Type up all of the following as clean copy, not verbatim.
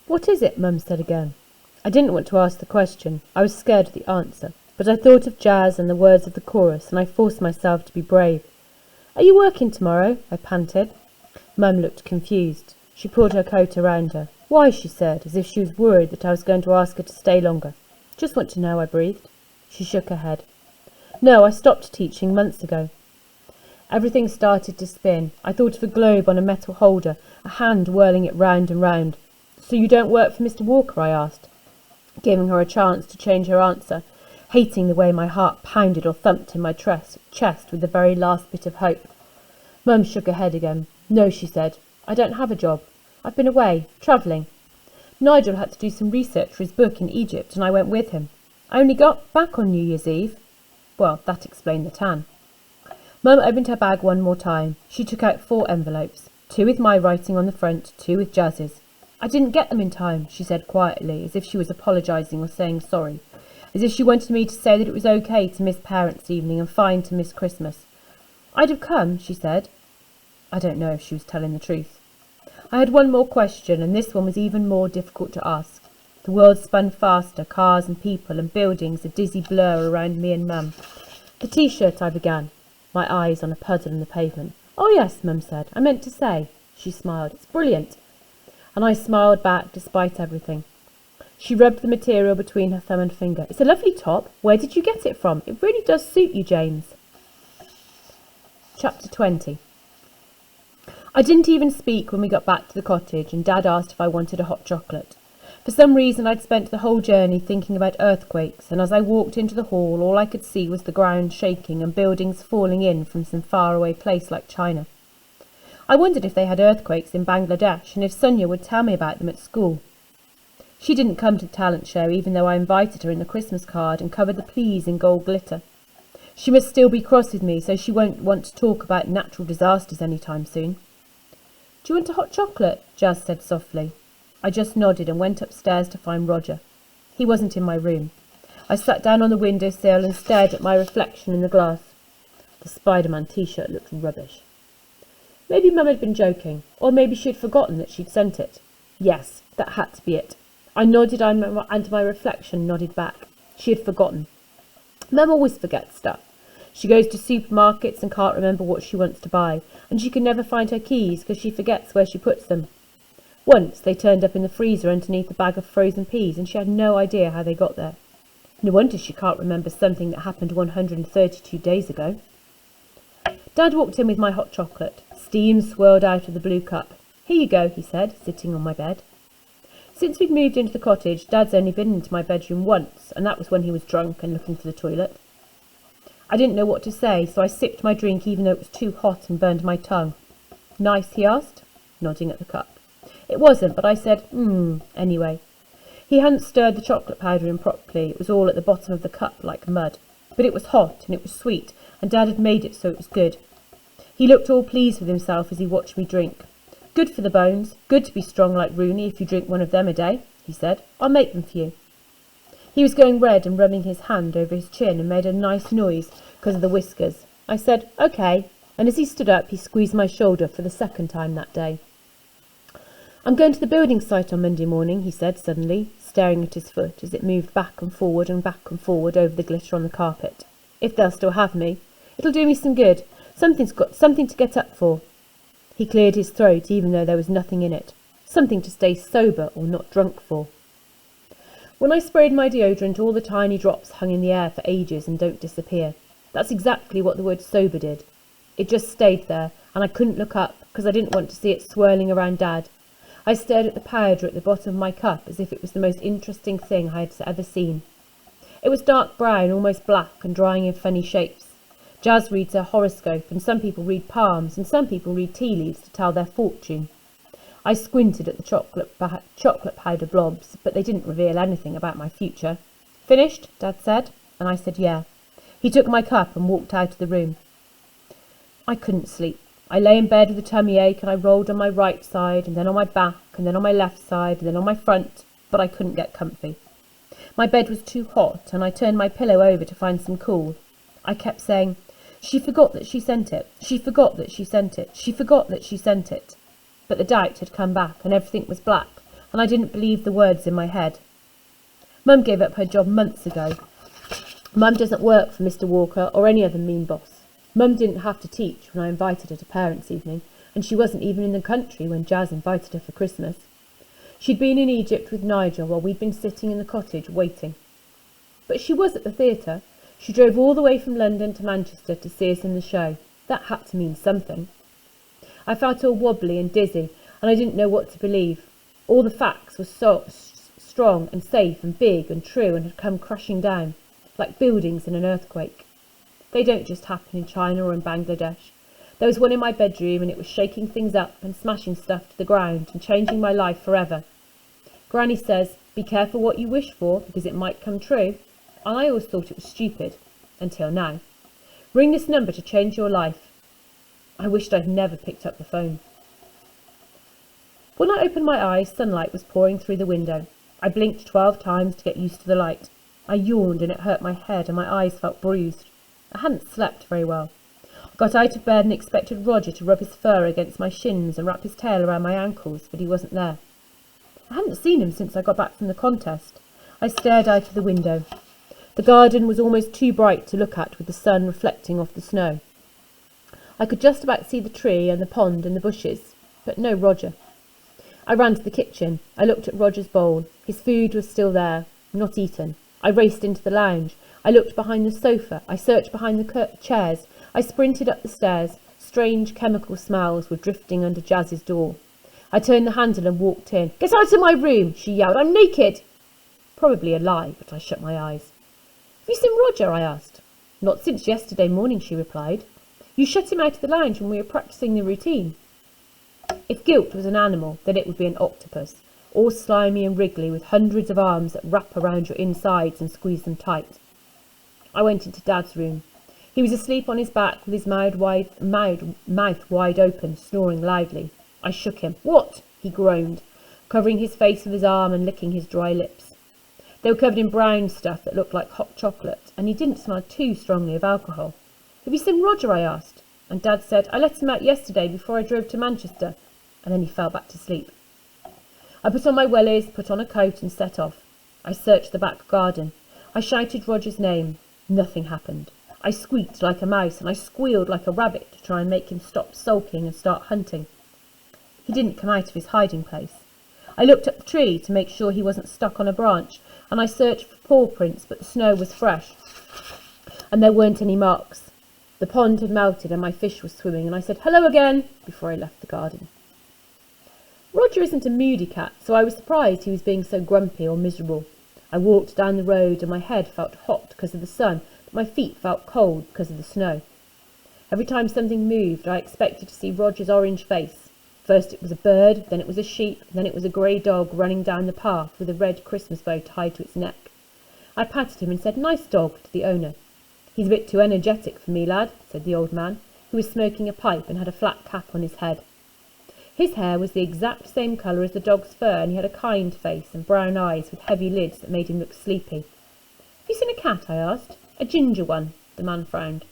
"What is it?" Mum said again. I didn't want to ask the question. I was scared of the answer. But I thought of Jazz and the words of the chorus, and I forced myself to be brave. "Are you working tomorrow?" I panted. Mum looked confused. She pulled her coat around her. "Why?" she said, as if she was worried that I was going to ask her to stay longer. "Just want to know," I breathed. She shook her head. "No, I stopped teaching months ago." Everything started to spin. I thought of a globe on a metal holder, a hand whirling it round and round. "So you don't work for Mr. Walker?" I asked, giving her a chance to change her answer, hating the way my heart pounded or thumped in my chest with the very last bit of hope. Mum shook her head again. "No," she said. "I don't have a job. I've been away, travelling. Nigel had to do some research for his book in Egypt, and I went with him. I only got back on New Year's Eve." Well, that explained the tan. Mum opened her bag one more time. She took out 4 envelopes, 2 with my writing on the front, 2 with Jazz's. "I didn't get them in time," she said quietly, as if she was apologising or saying sorry, as if she wanted me to say that it was okay to miss Parents' Evening and fine to miss Christmas. "I'd have come," she said. I don't know if she was telling the truth. I had one more question, and this one was even more difficult to ask. The world spun faster, cars and people and buildings a dizzy blur around me and Mum. "The T-shirt," I began, my eyes on a puddle in the pavement. "Oh yes," Mum said. "I meant to say." She smiled. "It's brilliant." And I smiled back despite everything. She rubbed the material between her thumb and finger. "It's a lovely top. Where did you get it from? It really does suit you, James." Chapter 20. I didn't even speak when we got back to the cottage, and Dad asked if I wanted a hot chocolate. For some reason I'd spent the whole journey thinking about earthquakes, and as I walked into the hall all I could see was the ground shaking and buildings falling in from some faraway place like China. I wondered if they had earthquakes in Bangladesh, and if Sonia would tell me about them at school. She didn't come to the talent show, even though I invited her in the Christmas card and covered the please in gold glitter. She must still be cross with me, so she won't want to talk about natural disasters any time soon. "Do you want a hot chocolate?" Jazz said softly. I just nodded and went upstairs to find Roger. He wasn't in my room. I sat down on the windowsill and stared at my reflection in the glass. The Spider-Man T-shirt looked rubbish. Maybe Mum had been joking, or maybe she'd forgotten that she'd sent it. Yes, that had to be it. I nodded and my reflection nodded back. She had forgotten. Mum always forgets stuff. She goes to supermarkets and can't remember what she wants to buy, and she can never find her keys because she forgets where she puts them. Once they turned up in the freezer underneath a bag of frozen peas, and she had no idea how they got there. No wonder she can't remember something that happened 132 days ago. Dad walked in with my hot chocolate. Steam swirled out of the blue cup. "Here you go," he said, sitting on my bed. Since we'd moved into the cottage, Dad's only been into my bedroom once, and that was when he was drunk and looking for the toilet. I didn't know what to say, so I sipped my drink even though it was too hot and burned my tongue. "Nice?" he asked, nodding at the cup. It wasn't, but I said, anyway. He hadn't stirred the chocolate powder in properly. It was all at the bottom of the cup like mud. But it was hot and it was sweet, and Dad had made it so it was good. He looked all pleased with himself as he watched me drink. "Good for the bones. Good to be strong like Rooney if you drink one of them a day," he said. "I'll make them for you." He was going red and rubbing his hand over his chin and made a nice noise because of the whiskers. I said, "Okay," and as he stood up he squeezed my shoulder for the second time that day. "I'm going to the building site on Monday morning," he said suddenly, staring at his foot as it moved back and forward over the glitter on the carpet. "If they'll still have me. It'll do me some good. Something to get up for." He cleared his throat even though there was nothing in it. Something to stay sober or not drunk for. When I sprayed my deodorant, all the tiny drops hung in the air for ages and don't disappear. That's exactly what the word sober did. It just stayed there, and I couldn't look up because I didn't want to see it swirling around Dad. I stared at the powder at the bottom of my cup as if it was the most interesting thing I had ever seen. It was dark brown, almost black, and drying in funny shapes. Jazz reads her horoscope, and some people read palms, and some people read tea leaves to tell their fortune. I squinted at the chocolate powder blobs, but they didn't reveal anything about my future. "Finished?" Dad said, and I said yeah. He took my cup and walked out of the room. I couldn't sleep. I lay in bed with a tummy ache, and I rolled on my right side, and then on my back, and then on my left side, and then on my front, but I couldn't get comfy. My bed was too hot, and I turned my pillow over to find some cool. I kept saying, "She forgot that she sent it. She forgot that she sent it. She forgot that she sent it." But the doubt had come back, and everything was black, and I didn't believe the words in my head. Mum gave up her job months ago. Mum doesn't work for Mr. Walker or any other mean boss. Mum didn't have to teach when I invited her to parents' evening, and she wasn't even in the country when Jazz invited her for Christmas. She'd been in Egypt with Nigel while we'd been sitting in the cottage waiting. But she was at the theatre. She drove all the way from London to Manchester to see us in the show. That had to mean something. I felt all wobbly and dizzy, and I didn't know what to believe. All the facts were so strong and safe and big and true and had come crashing down, like buildings in an earthquake. They don't just happen in China or in Bangladesh. There was one in my bedroom, and it was shaking things up and smashing stuff to the ground and changing my life forever. Granny says, be careful what you wish for, because it might come true. And I always thought it was stupid, until now. Ring this number to change your life. I wished I'd never picked up the phone. When I opened my eyes, sunlight was pouring through the window. I blinked 12 times to get used to the light. I yawned and it hurt my head and my eyes felt bruised. I hadn't slept very well. I got out of bed and expected Roger to rub his fur against my shins and wrap his tail around my ankles, but he wasn't there. I hadn't seen him since I got back from the contest. I stared out of the window. The garden was almost too bright to look at with the sun reflecting off the snow. I could just about see the tree and the pond and the bushes, but no Roger. I ran to the kitchen. I looked at Roger's bowl. His food was still there, not eaten. I raced into the lounge. I looked behind the sofa. I searched behind the chairs. I sprinted up the stairs. Strange chemical smells were drifting under Jazz's door. I turned the handle and walked in. "Get out of my room!" she yelled. "I'm naked!" Probably a lie, but I shut my eyes. "Have you seen Roger?" I asked. "Not since yesterday morning," she replied. "You shut him out of the lounge when we were practising the routine." If guilt was an animal, then it would be an octopus, all slimy and wriggly, with hundreds of arms that wrap around your insides and squeeze them tight. I went into Dad's room. He was asleep on his back with his mouth wide open, snoring loudly. I shook him. "What?" he groaned, covering his face with his arm and licking his dry lips. They were covered in brown stuff that looked like hot chocolate, and he didn't smell too strongly of alcohol. "Have you seen Roger?" I asked, and Dad said, "I let him out yesterday before I drove to Manchester," and then he fell back to sleep. I put on my wellies, put on a coat and set off. I searched the back garden. I shouted Roger's name. Nothing happened. I squeaked like a mouse and I squealed like a rabbit to try and make him stop sulking and start hunting. He didn't come out of his hiding place. I looked up the tree to make sure he wasn't stuck on a branch, and I searched for paw prints, but the snow was fresh, and there weren't any marks. The pond had melted and my fish was swimming, and I said "hello again" before I left the garden. Roger isn't a moody cat, so I was surprised he was being so grumpy or miserable. I walked down the road and my head felt hot because of the sun, but my feet felt cold because of the snow. Every time something moved, I expected to see Roger's orange face. First it was a bird, then it was a sheep, then it was a grey dog running down the path with a red Christmas bow tied to its neck. I patted him and said "nice dog" to the owner. "He's a bit too energetic for me, lad," said the old man, who was smoking a pipe and had a flat cap on his head. His hair was the exact same colour as the dog's fur, and he had a kind face and brown eyes with heavy lids that made him look sleepy. "Have you seen a cat?" I asked. "A ginger one," the man frowned.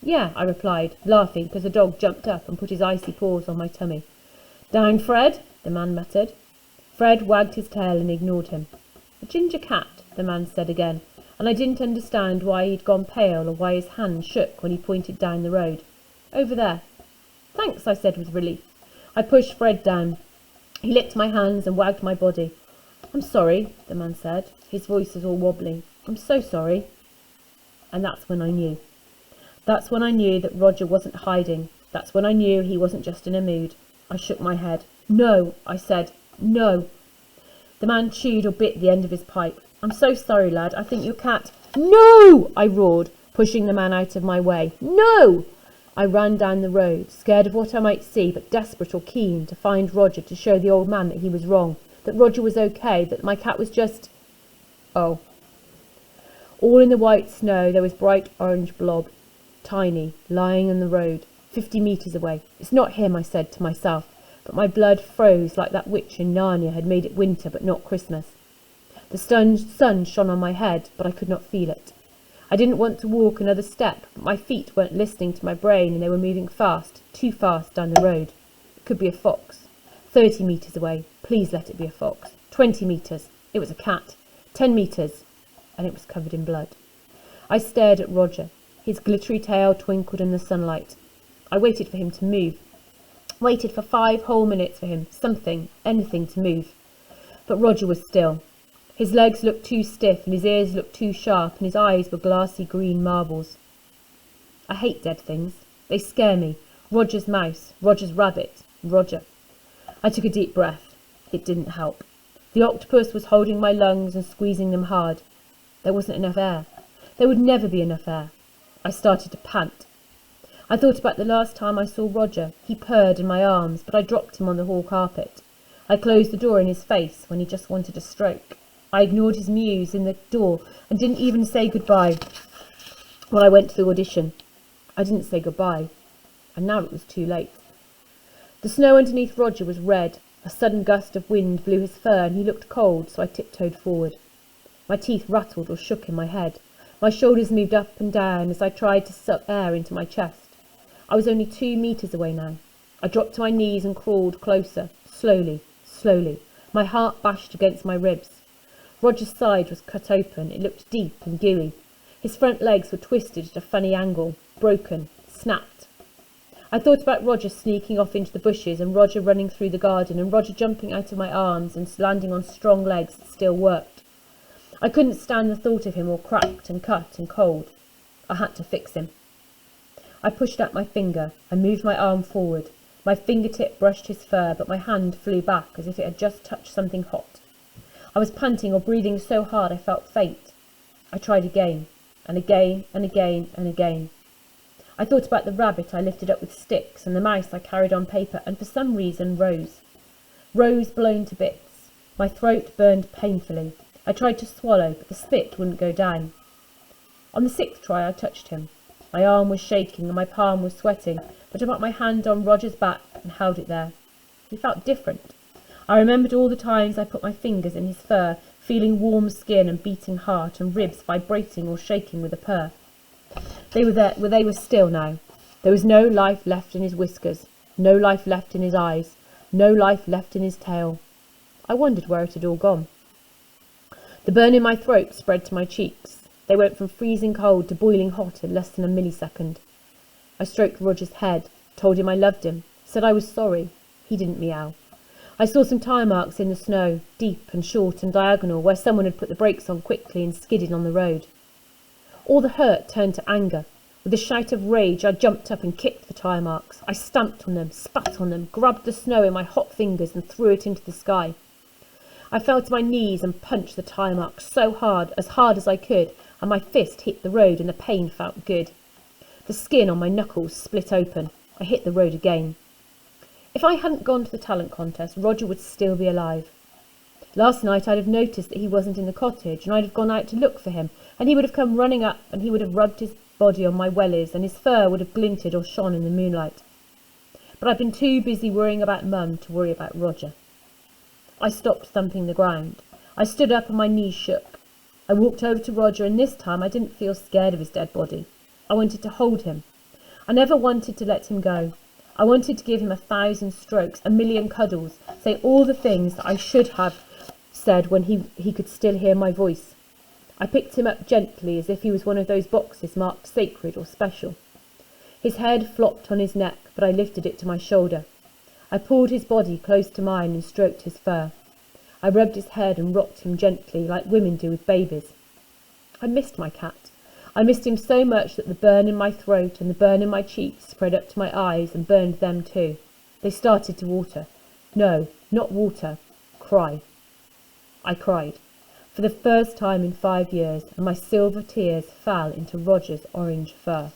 "Yeah," I replied, laughing because the dog jumped up and put his icy paws on my tummy. "Down, Fred," the man muttered. Fred wagged his tail and ignored him. "A ginger cat," the man said again, and I didn't understand why he'd gone pale or why his hand shook when he pointed down the road. "Over there." "Thanks," I said with relief. I pushed Fred down. He licked my hands and wagged my body. "I'm sorry," the man said. His voice was all wobbly. "I'm so sorry." And that's when I knew. That's when I knew that Roger wasn't hiding. That's when I knew he wasn't just in a mood. I shook my head. "No," I said. "No." The man chewed or bit the end of his pipe. "I'm so sorry, lad. I think your cat—" "No!" I roared, pushing the man out of my way. "No!" I ran down the road, scared of what I might see, but desperate or keen to find Roger to show the old man that he was wrong, that Roger was okay, that my cat was just— Oh. All in the white snow there was bright orange blob, tiny, lying on the road, 50 metres away. "It's not him," I said to myself, but my blood froze like that witch in Narnia had made it winter but not Christmas. The sun shone on my head, but I could not feel it. I didn't want to walk another step, but my feet weren't listening to my brain and they were moving fast, too fast down the road. It could be a fox. 30 metres away. Please let it be a fox. 20 metres. It was a cat. 10 metres. And it was covered in blood. I stared at Roger. His glittery tail twinkled in the sunlight. I waited for him to move. Waited for 5 whole minutes for him, anything to move. But Roger was still. His legs looked too stiff, and his ears looked too sharp, and his eyes were glassy green marbles. I hate dead things. They scare me. Roger's mouse, Roger's rabbit, Roger. I took a deep breath. It didn't help. The octopus was holding my lungs and squeezing them hard. There wasn't enough air. There would never be enough air. I started to pant. I thought about the last time I saw Roger. He purred in my arms, but I dropped him on the hall carpet. I closed the door in his face when he just wanted a stroke. I ignored his mews in the door and didn't even say goodbye when I went to the audition. I didn't say goodbye, and now it was too late. The snow underneath Roger was red. A sudden gust of wind blew his fur, and he looked cold, so I tiptoed forward. My teeth rattled or shook in my head. My shoulders moved up and down as I tried to suck air into my chest. I was only 2 metres away now. I dropped to my knees and crawled closer, slowly, slowly. My heart bashed against my ribs. Roger's side was cut open. It looked deep and gooey. His front legs were twisted at a funny angle, broken, snapped. I thought about Roger sneaking off into the bushes, and Roger running through the garden, and Roger jumping out of my arms and landing on strong legs that still worked. I couldn't stand the thought of him all cracked and cut and cold. I had to fix him. I pushed out my finger. I moved my arm forward. My fingertip brushed his fur, but my hand flew back as if it had just touched something hot. I was panting or breathing so hard I felt faint. I tried again, and again, and again, and again. I thought about the rabbit I lifted up with sticks, and the mouse I carried on paper, and for some reason Rose. Rose blown to bits. My throat burned painfully. I tried to swallow, but the spit wouldn't go down. On the 6th try I touched him. My arm was shaking and my palm was sweating, but I put my hand on Roger's back and held it there. He felt different. I remembered all the times I put my fingers in his fur, feeling warm skin and beating heart and ribs vibrating or shaking with a purr. They were still now. There was no life left in his whiskers, no life left in his eyes, no life left in his tail. I wondered where it had all gone. The burn in my throat spread to my cheeks. They went from freezing cold to boiling hot in less than a millisecond. I stroked Roger's head, told him I loved him, said I was sorry. He didn't meow. I saw some tire marks in the snow, deep and short and diagonal, where someone had put the brakes on quickly and skidded on the road. All the hurt turned to anger. With a shout of rage, I jumped up and kicked the tire marks. I stamped on them, spat on them, grabbed the snow in my hot fingers and threw it into the sky. I fell to my knees and punched the tire marks so hard as I could, and my fist hit the road and the pain felt good. The skin on my knuckles split open. I hit the road again. If I hadn't gone to the talent contest, Roger would still be alive. Last night I'd have noticed that he wasn't in the cottage, and I'd have gone out to look for him, and he would have come running up, and he would have rubbed his body on my wellies, and his fur would have glinted or shone in the moonlight. But I'd been too busy worrying about Mum to worry about Roger. I stopped thumping the ground. I stood up and my knees shook. I walked over to Roger, and this time I didn't feel scared of his dead body. I wanted to hold him. I never wanted to let him go. I wanted to give him 1,000 strokes, 1,000,000 cuddles, say all the things that I should have said when he could still hear my voice. I picked him up gently as if he was one of those boxes marked sacred or special. His head flopped on his neck, but I lifted it to my shoulder. I pulled his body close to mine and stroked his fur. I rubbed his head and rocked him gently, like women do with babies. I missed my cat. I missed him so much that the burn in my throat and the burn in my cheeks spread up to my eyes and burned them too. They started to water. No, not water. Cry. I cried. For the first time in 5 years, and my silver tears fell into Roger's orange fur.